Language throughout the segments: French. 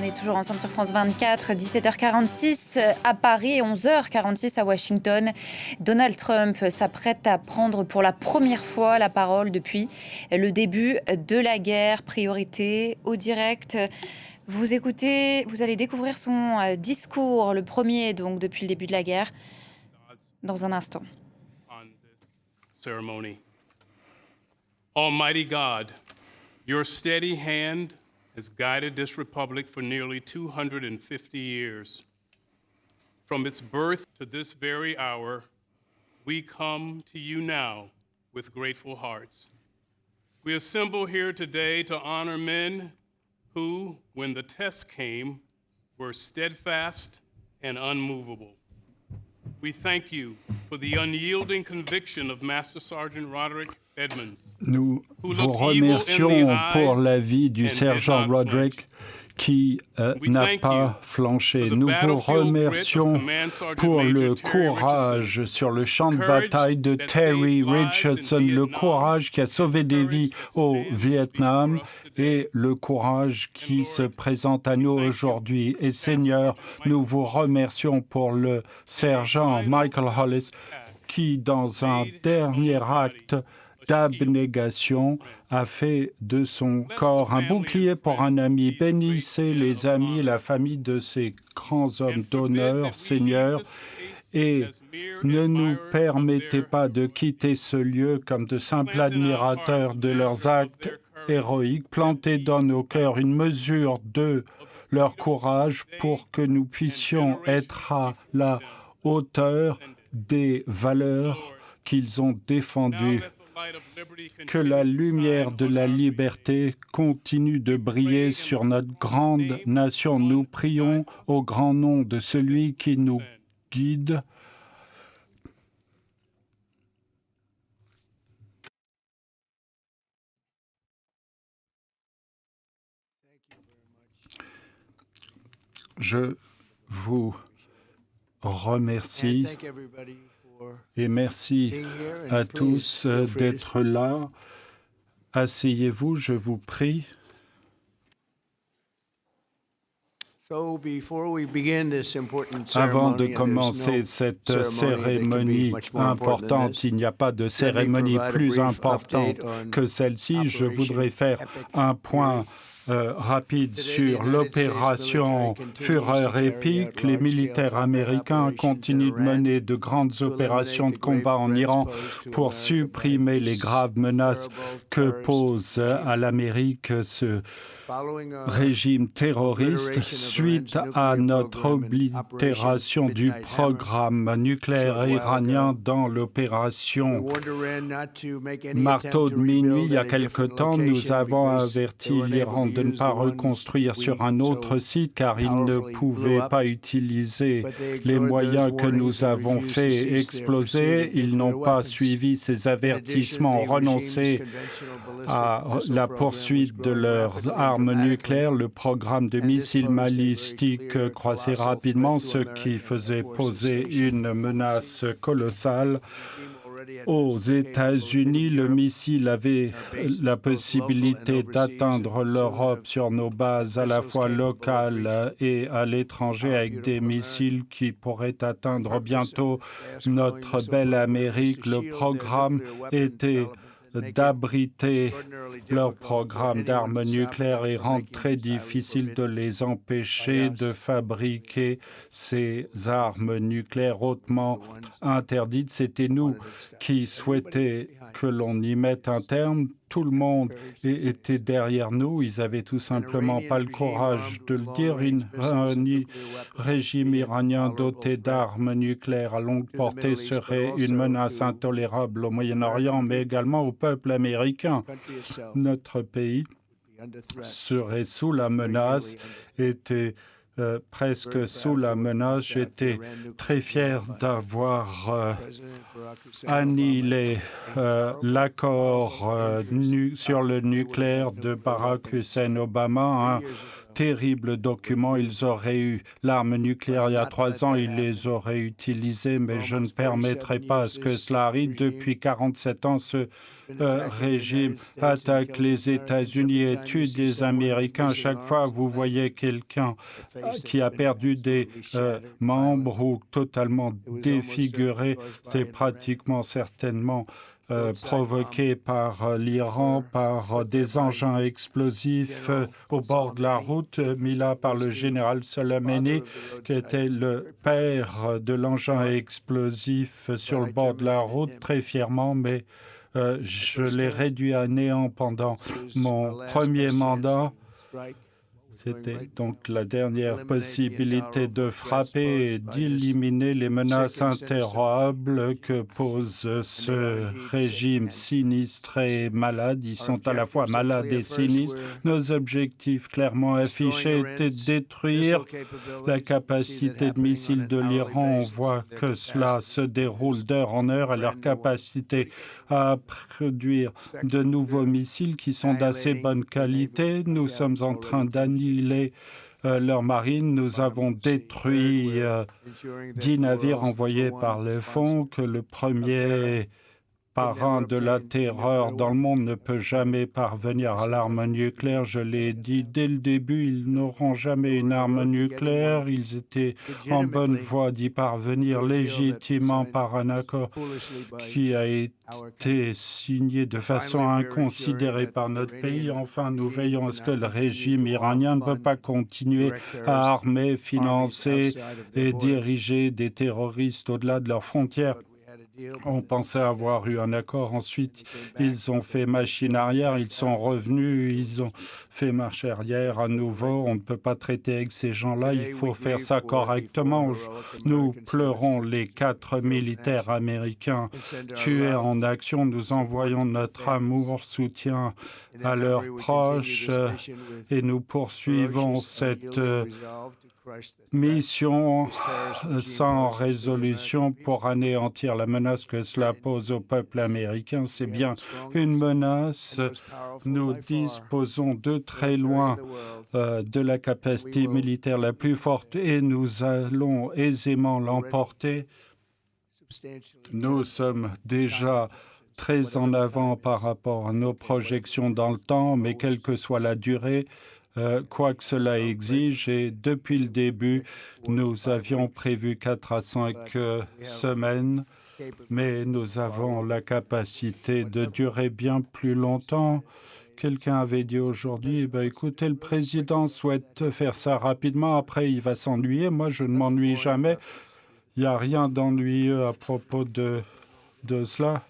On est toujours ensemble sur France 24, 17h46 à Paris et 11h46 à Washington. Donald Trump s'apprête à prendre pour la première fois la parole depuis le début de la guerre. Priorité au direct. Vous écoutez, vous allez découvrir son discours, le premier donc depuis le début de la guerre, dans un instant. Almighty God, your steady hand has guided this republic for nearly 250 years. From its birth to this very hour, we come to you now with grateful hearts. We assemble here today to honor men who, when the test came, were steadfast and unmovable. We thank you for the unyielding conviction of Master Sergeant Roderick Edmonds. Nous vous remercions pour la vie du sergent Roderick qui n'a pas flanché. Nous vous remercions pour le courage sur le champ de bataille de Terry Richardson, le courage qui a sauvé des vies au Vietnam et le courage qui se présente à nous aujourd'hui. Et Seigneur, nous vous remercions pour le sergent Michael Hollis qui, dans un dernier acte d'abnégation, a fait de son corps un bouclier pour un ami. Bénissez les amis et la famille de ces grands hommes d'honneur, Seigneur, et ne nous permettez pas de quitter ce lieu comme de simples admirateurs de leurs actes héroïques. Plantez dans nos cœurs une mesure de leur courage pour que nous puissions être à la hauteur des valeurs qu'ils ont défendues. Que la lumière de la liberté continue de briller sur notre grande nation. Nous prions au grand nom de celui qui nous guide. Je vous remercie. Et merci à tous d'être là. Asseyez-vous, je vous prie. Avant de commencer cette cérémonie importante, il n'y a pas de cérémonie plus importante que celle-ci. Je voudrais faire un point rapide sur l'opération Fureur épique. Les militaires américains continuent de mener de grandes opérations de combat en Iran pour supprimer les graves menaces que pose à l'Amérique ce régime terroriste suite à notre oblitération du programme nucléaire iranien dans l'opération Marteau de minuit. Il y a quelque temps, nous avons averti l'Iran de ne pas reconstruire sur un autre site car il ne pouvait pas utiliser les moyens que nous avons fait exploser. Ils n'ont pas suivi ces avertissements, renoncé à la poursuite de leurs armes nucléaires. Le programme de missiles balistiques croissait rapidement, ce qui faisait poser une menace colossale. Aux États-Unis, le missile avait la possibilité d'atteindre l'Europe sur nos bases à la fois locales et à l'étranger avec des missiles qui pourraient atteindre bientôt notre belle Amérique. Le programme était d'abriter leur programme d'armes nucléaires et rendre très difficile de les empêcher de fabriquer ces armes nucléaires hautement interdites. C'était nous qui souhaitations que l'on y mette un terme. Tout le monde était derrière nous. Ils n'avaient tout simplement pas le courage de le dire. Un régime iranien doté d'armes nucléaires à longue portée serait une menace intolérable au Moyen-Orient, mais également au peuple américain. Notre pays serait sous la menace, était presque sous la menace. J'étais très fier d'avoir annihilé l'accord sur le nucléaire de Barack Hussein Obama, un terrible document. Ils auraient eu l'arme nucléaire il y a 3 ans, ils les auraient utilisées, mais je ne permettrai pas à ce que cela arrive. Depuis 47 ans, ce régime attaque les États-Unis et tue des Américains. Chaque fois, vous voyez quelqu'un qui a perdu des membres ou totalement défiguré, c'est pratiquement certainement provoqué par l'Iran, par des engins explosifs au bord de la route, mis là par le général Soleimani, qui était le père de l'engin explosif sur le bord de la route, très fièrement, mais je l'ai réduit à néant pendant mon premier mandat. C'était donc la dernière possibilité de frapper et d'éliminer les menaces intérables que pose ce régime sinistre et malade. Ils sont à la fois malades et sinistres. Nos objectifs clairement affichés étaient de détruire la capacité de missiles de l'Iran. On voit que cela se déroule d'heure en heure et leur capacité à produire de nouveaux missiles qui sont d'assez bonne qualité. Nous sommes en train d'annihiler leur marine. Nous avons détruit 10 navires envoyés par le fond, que le premier parrain de la terreur dans le monde ne peut jamais parvenir à l'arme nucléaire. Je l'ai dit dès le début, ils n'auront jamais une arme nucléaire. Ils étaient en bonne voie d'y parvenir légitimement par un accord qui a été signé de façon inconsidérée par notre pays. Enfin, nous veillons à ce que le régime iranien ne peut pas continuer à armer, financer et diriger des terroristes au-delà de leurs frontières. On pensait avoir eu un accord. Ensuite, ils ont fait machine arrière, ils sont revenus, ils ont fait marche arrière à nouveau. On ne peut pas traiter avec ces gens-là, il faut faire ça correctement. Nous pleurons les 4 militaires américains tués en action. Nous envoyons notre amour, soutien à leurs proches et nous poursuivons cette mission sans résolution pour anéantir la menace que cela pose au peuple américain. C'est bien une menace. Nous disposons de très loin de la capacité militaire la plus forte et nous allons aisément l'emporter. Nous sommes déjà très en avant par rapport à nos projections dans le temps, mais quelle que soit la durée, quoi que cela exige, et depuis le début, nous avions prévu 4 à 5 semaines, mais nous avons la capacité de durer bien plus longtemps. Quelqu'un avait dit aujourd'hui, écoutez, le président souhaite faire ça rapidement, après il va s'ennuyer. Moi, je ne m'ennuie jamais. Il n'y a rien d'ennuyeux à propos de cela.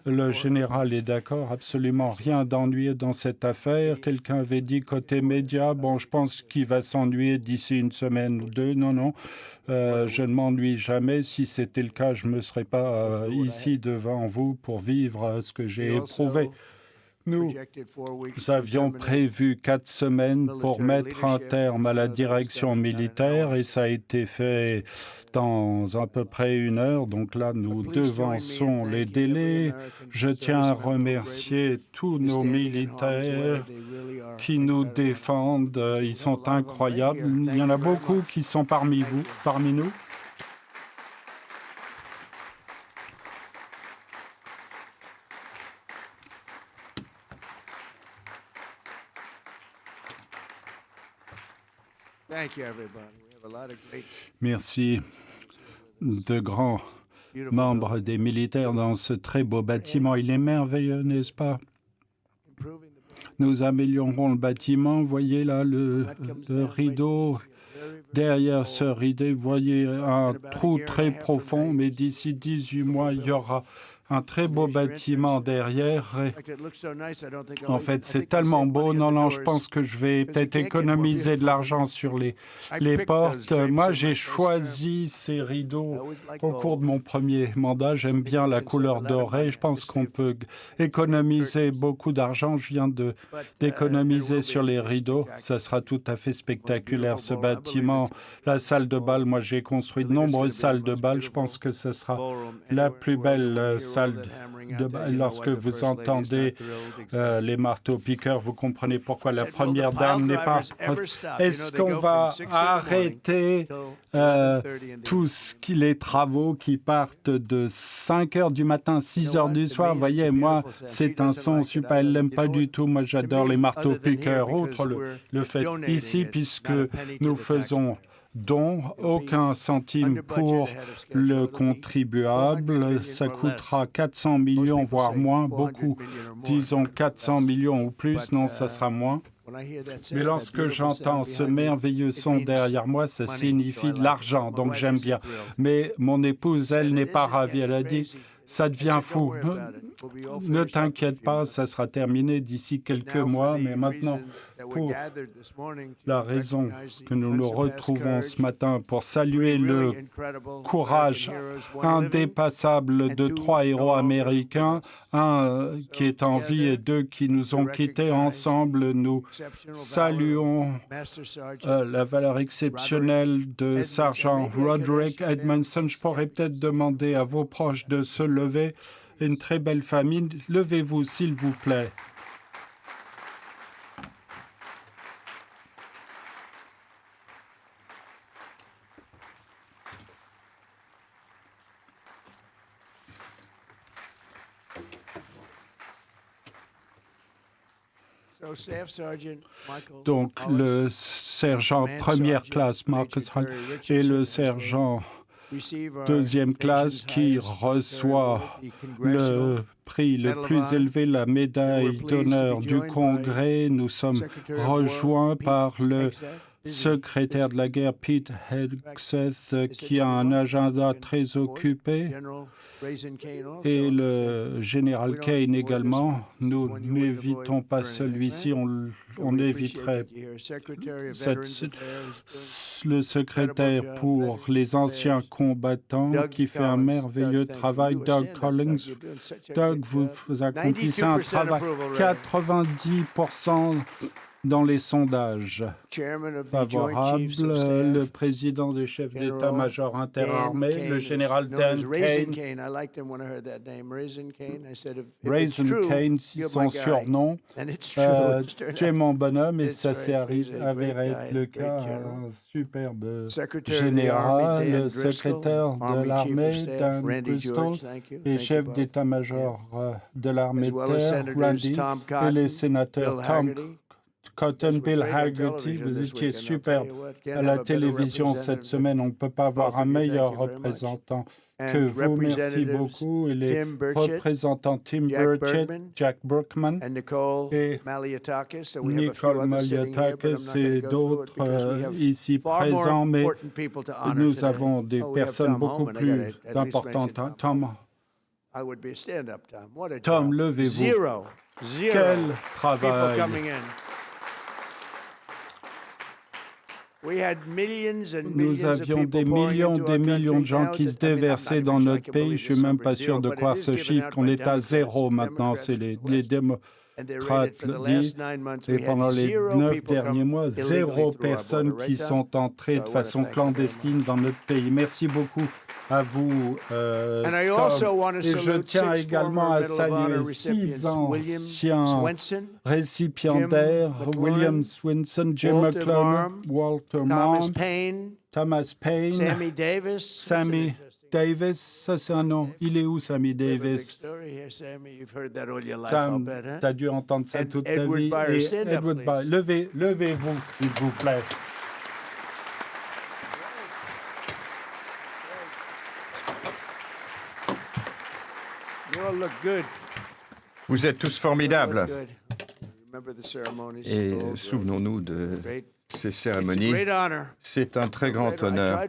Le général est d'accord, absolument rien d'ennuyeux dans cette affaire. Quelqu'un avait dit côté média, je pense qu'il va s'ennuyer d'ici une semaine ou 2. Non, je ne m'ennuie jamais. Si c'était le cas, je ne me serais pas ici devant vous pour vivre ce que j'ai éprouvé. Nous avions prévu 4 semaines pour mettre un terme à la direction militaire et ça a été fait dans à peu près 1 heure. Donc là, nous devançons les délais. Je tiens à remercier tous nos militaires qui nous défendent. Ils sont incroyables. Il y en a beaucoup qui sont parmi nous. Merci. De grands membres des militaires dans ce très beau bâtiment. Il est merveilleux, n'est-ce pas? Nous améliorerons le bâtiment. Vous voyez là le rideau. Derrière ce rideau, vous voyez un trou très profond, mais d'ici 18 mois, il y aura un très beau bâtiment derrière. En fait, c'est tellement beau. Non, je pense que je vais peut-être économiser de l'argent sur les portes. Moi, j'ai choisi ces rideaux au cours de mon premier mandat. J'aime bien la couleur dorée. Je pense qu'on peut économiser beaucoup d'argent. Je viens d'économiser sur les rideaux. Ça sera tout à fait spectaculaire, ce bâtiment. La salle de bal, moi, j'ai construit de nombreuses salles de bal. Je pense que ce sera la plus belle salle salle lorsque vous entendez les marteaux-piqueurs, vous comprenez pourquoi la première dame n'est pas... Est-ce qu'on va arrêter tous les travaux qui partent de 5 heures du matin, 6 heures du soir? Vous voyez, moi, c'est un son super, elle l'aime pas du tout. Moi, j'adore les marteaux-piqueurs. Outre le fait ici, puisque nous faisons don, aucun centime pour le contribuable. Ça coûtera 400 millions, voire moins, beaucoup. Disons 400 millions ou plus, non, ça sera moins. Mais lorsque j'entends ce merveilleux son derrière moi, ça signifie de l'argent, donc j'aime bien. Mais mon épouse, elle, n'est pas ravie. Elle a dit, ça devient fou. Ne t'inquiète pas, ça sera terminé d'ici quelques mois, mais maintenant, pour la raison que nous nous retrouvons ce matin pour saluer le courage indépassable de 3 héros américains, un qui est en vie et 2 qui nous ont quittés ensemble, nous saluons la valeur exceptionnelle de Sergent Roderick Edmondson. Je pourrais peut-être demander à vos proches de se lever. Une très belle famille. Levez-vous, s'il vous plaît. Donc, le sergent première classe, Marcus Hunt, et le sergent deuxième classe qui reçoit le prix le plus élevé, la médaille d'honneur du Congrès. Nous sommes rejoints par le secrétaire de la guerre, Pete Hegseth, qui a un agenda très occupé, et le général Kane également. Nous n'évitons pas celui-ci, on éviterait le secrétaire pour les anciens combattants qui fait un merveilleux travail, Doug Collins. Doug, vous accomplissez un travail 90% dans les sondages favorables. Le président des chefs d'état-major interarmés, le général Dan Kane. Raisin Kane, son surnom. Tu es mon bonhomme, et ça s'est avéré être le cas. Un superbe général, le secrétaire de l'armée, Dan Bristol, et chef d'état-major de l'armée de terre, Randy, et les sénateurs Tom Cotton, Bill Haggerty, vous étiez superbe à la télévision cette semaine. On ne peut pas avoir un meilleur représentant que vous. Merci beaucoup. Et les représentants Tim Burchett, Jack Brookman et Nicole Malliotakis et d'autres ici présents. Mais nous avons des personnes beaucoup plus importantes. Tom, levez-vous. Quel travail! Nous avions des millions de gens qui se déversaient dans notre pays. Je ne suis même pas sûr de croire ce chiffre, qu'on est à 0 maintenant. C'est les démocrates disent. Et pendant les 9 derniers mois, 0 personnes qui sont entrées de façon clandestine dans notre pays. Merci beaucoup à vous, Tom. Et je tiens également à saluer 6 anciens récipiendaires, William Swinson, Jim McClellan, Walter Mann, Thomas Paine, Sammy Davis, ça c'est un nom. Il est où, Sammy Davis? Sam, t'as dû entendre ça toute ta vie. Et Edward Byer, levez-vous, s'il vous plaît. Vous êtes tous formidables. Et souvenons-nous de ces cérémonies. C'est un très grand honneur.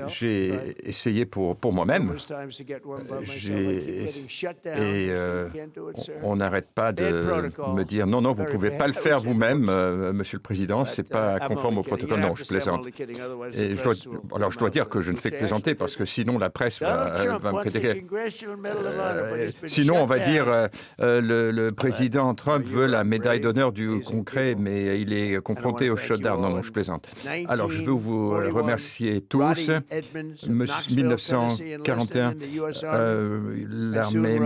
J'ai essayé pour moi-même. On n'arrette pas de me dire non, vous ne pouvez pas le faire vous-même, Monsieur le Président, ce n'est pas conforme au protocole. Non, je plaisante. Et je dois dire que je ne fais que plaisanter parce que sinon la presse va me critiquer. Sinon, on va dire le président Trump veut la médaille d'honneur du Congrès, mais il est confronté au shutdown. non, je plaisante. Alors, je veux vous remercier tous. 1941, l'armée